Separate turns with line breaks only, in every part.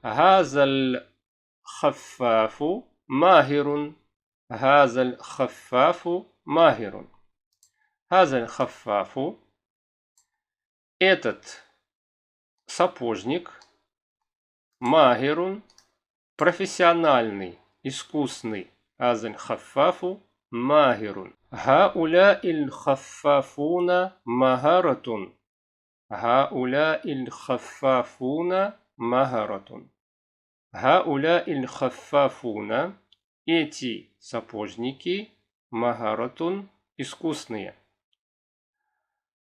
هذا الخفاف ماهر. هذا الخفاف ماهر. هذا الخفاف. Этот сапожник. Махирун. Профессиональный, искусный. هذا الخفاف ماهر. هؤلاء الخفافون مهارة. هؤلاء الخفافون مهارة. هؤلاء الخفافون. Эти сапожники مهارة искусные.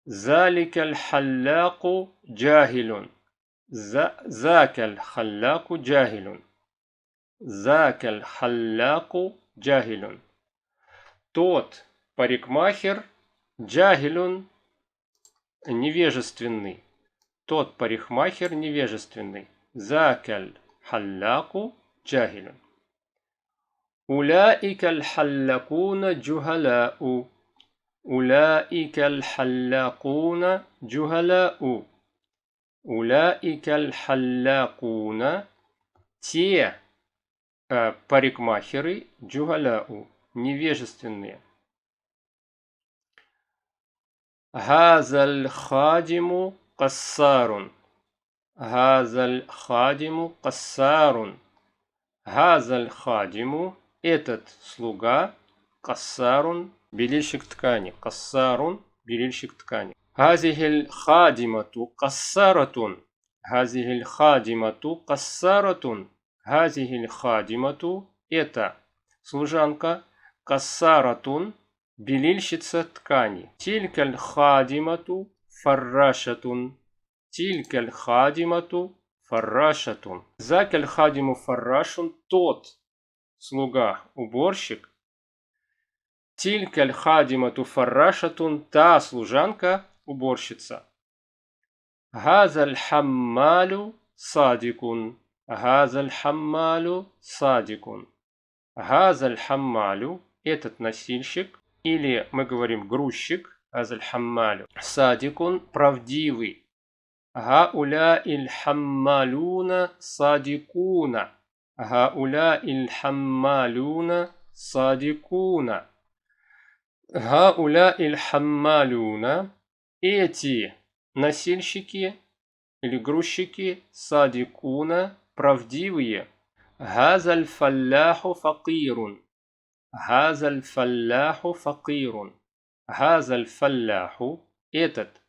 ذلك الحلاق جاهل. ذاك الحلاق جاهل. ذاك الحلاق جاهل. Тот парикмахер джахилюн невежественный. Тот парикмахер невежественный. Закаль халляку джахилюн. Уляика аль-халлакуна джухаляу. Уляика аль-халлакуна джухаляу. Уляика аль-халлакуна. Те парикмахеры джухаляу. Невежественные. هذا الخادم قصار. هذا الخادم قصار. هذا الخادم. Этот слуга. قصار. Белильщик ткани. قصار. Белильщик ткани. هذه الخادمة قصارة. هذه الخادمة قصارة. هذه الخادمة. Это служанка. قصارة. Белильщица ткани. تلك الخادمة فراشة. تلك الخادمة فراشة. ذاك الخادم فراش. Тот слуга уборщик. تلك الخادمة فراشة. Та служанка уборщица. هذا الحمال صادق. هذا الحمال صادق. هذا الحمال. Этот носильщик. Или мы говорим грузчик. هذا الحمال صادق. Правдивый. هؤلاء الحمالون صادقون. هؤلاء الحمالون صادقون. هؤلاء الحمالون. Эти носильщики или грузчики. صادقون. Правдивые. هذا الفلاح فقير. هذا الفلاح فقير. هذا الفلاح. Этот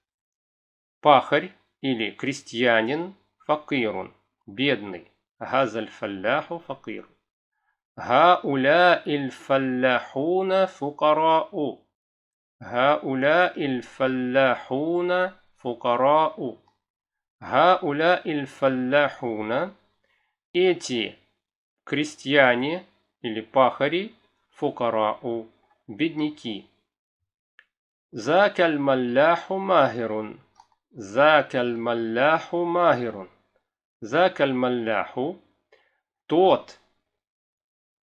пахарь или крестьянин. فقير. Бедный. هذا الفلاح فقير. هؤلاء الفلاحون فقراء. هؤلاء الفلاحون فقراء. هؤلاء الفلاحون. Эти крестьяне или пахари. فقراء. Бедняки. ذاك الملاح ماهر. ذاك الملاح ماهر. ذاك الملاح. Тот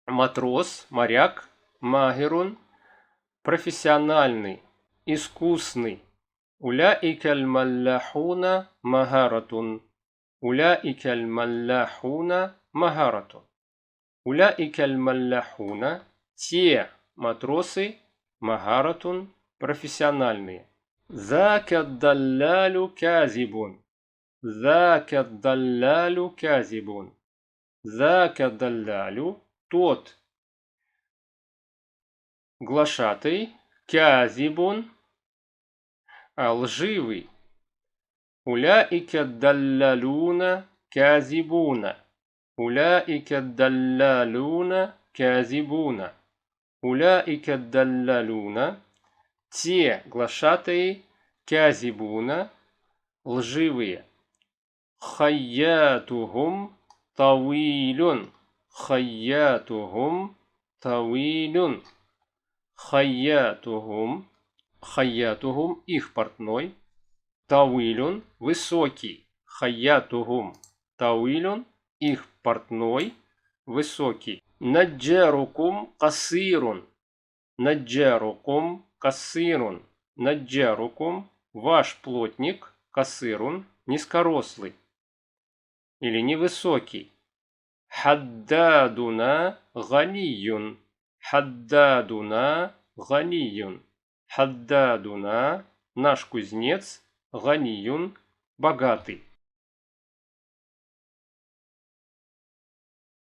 матрос, моряк. ماهر. Профессиональный, искусный. أولئك الملاحون مهارة. أولئك الملاحون مهارة. أولئك الملاحون. Те матросы. مهارة. Профессиональные. ذاك الدلال كاذب. ذاك الدلال كاذب. ذاك الدلال. Тот глашатый. كاذب. Лживый. أولئك الدلالون كاذبون. أولئك الدلالون كاذبون. أولئك الدلالون. Те глашатые. كاذبون. Лживые. خياتهم طويل. خياتهم طويل. خياتهم. خياتهم. Их портной. طويل. Высокий. خياتهم طويل. Их портной. Высокий. نجاركم قصير. نجاركم قصير. نجاركم. Ваш плотник. قصير. Низкорослый или невысокий. Хаддадуна ганиюн. Хаддадуна ганиюн. Хаддадуна, наш кузнец, ганиюн, богатый.